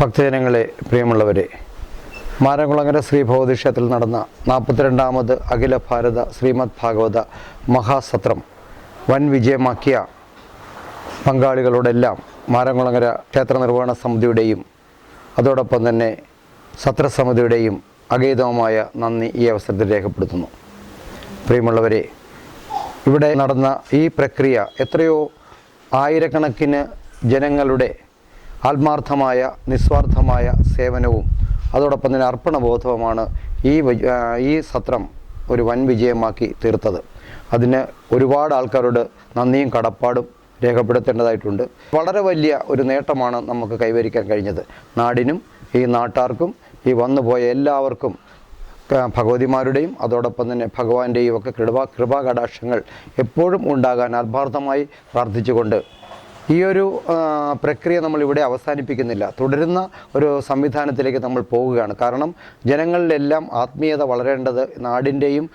ഭക്തജനങ്ങളെ, പ്രിയമുള്ളവരെ, മാരംകുളങ്ങര ശ്രീ ഭഗവതി ക്ഷേത്രത്തിൽ നടന്ന 42ാമത് അഖില ഭാരത ശ്രീമദ് ഭാഗവത മഹാസത്രം വൻ വിജയമാക്കിയ പങ്കാളികളോടെല്ലാം മാരംകുളങ്ങര ക്ഷേത്ര നിർവഹണ സമിതിയുടെയും അതോടൊപ്പം തന്നെ സത്രസമിതിയുടെയും അഗൈതവമായ നന്ദി ഈ അവസരത്തിൽ രേഖപ്പെടുത്തുന്നു. പ്രിയമുള്ളവരെ, ഇവിടെ നടന്ന ഈ പ്രക്രിയ എത്രയോ ആയിരക്കണക്കിന് ജനങ്ങളുടെ ആത്മാർത്ഥമായ നിസ്വാർത്ഥമായ സേവനവും അതോടൊപ്പം തന്നെ അർപ്പണബോധവുമാണ് ഈ സത്രം ഒരു വൻ വിജയമാക്കി തീർത്തത്. അതിന് ഒരുപാട് ആൾക്കാരോട് നന്ദിയും കടപ്പാടും രേഖപ്പെടുത്തേണ്ടതായിട്ടുണ്ട്. വളരെ വലിയ ഒരു നേട്ടമാണ് നമുക്ക് കൈവരിക്കാൻ കഴിഞ്ഞത്. നാടിനും ഈ നാട്ടാർക്കും ഈ വന്നുപോയ എല്ലാവർക്കും ഭഗവതിമാരുടെയും അതോടൊപ്പം തന്നെ ഭഗവാന്റെയും ഒക്കെ കൃപാകടാക്ഷങ്ങൾ എപ്പോഴും ഉണ്ടാകാൻ ആത്മാർത്ഥമായി പ്രാർത്ഥിച്ചുകൊണ്ട് ഈ ഒരു പ്രക്രിയ നമ്മളിവിടെ അവസാനിപ്പിക്കുന്നില്ല. തുടരുന്ന ഒരു സംവിധാനത്തിലേക്ക് നമ്മൾ പോവുകയാണ്. കാരണം ജനങ്ങളിലെല്ലാം ആത്മീയത വളരേണ്ടത് നാടിൻ്റെയും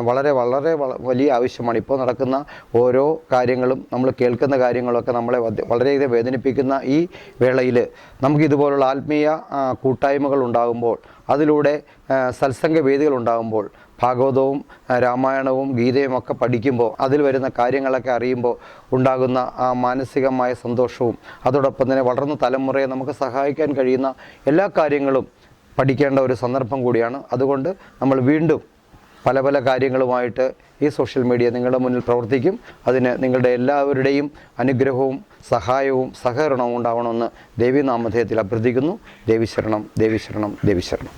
വളരെ വളരെ വലിയ ആവശ്യമാണ്. ഇപ്പോൾ നടക്കുന്ന ഓരോ കാര്യങ്ങളും നമ്മൾ കേൾക്കുന്ന കാര്യങ്ങളൊക്കെ നമ്മളെ വളരെയധികം വേദനിപ്പിക്കുന്ന ഈ വേളയിൽ നമുക്കിതുപോലുള്ള ആത്മീയ കൂട്ടായ്മകൾ ഉണ്ടാകുമ്പോൾ, അതിലൂടെ സത്സംഗ വേദികൾ ഉണ്ടാകുമ്പോൾ, ഭാഗവതവും രാമായണവും ഗീതയും ഒക്കെ പഠിക്കുമ്പോൾ അതിൽ വരുന്ന കാര്യങ്ങളൊക്കെ അറിയുമ്പോൾ ഉണ്ടാകുന്ന ആ മാനസികമായ സന്തോഷവും അതോടൊപ്പം തന്നെ വളർന്ന തലമുറയെ നമുക്ക് സഹായിക്കാൻ കഴിയുന്ന എല്ലാ കാര്യങ്ങളും പഠിക്കേണ്ട ഒരു സന്ദർഭം കൂടിയാണ്. അതുകൊണ്ട് നമ്മൾ വീണ്ടും പല പല കാര്യങ്ങളുമായിട്ട് ഈ സോഷ്യൽ മീഡിയ നിങ്ങളുടെ മുന്നിൽ പ്രവർത്തിക്കും. അതിന് നിങ്ങളുടെ എല്ലാവരുടെയും അനുഗ്രഹവും സഹായവും സഹകരണവും ഉണ്ടാവണമെന്ന് ദേവീനാമധേയത്തിൽ അഭ്യർത്ഥിക്കുന്നു. ദേവി ശരണം, ദേവി ശരണം, ദേവി ശരണം.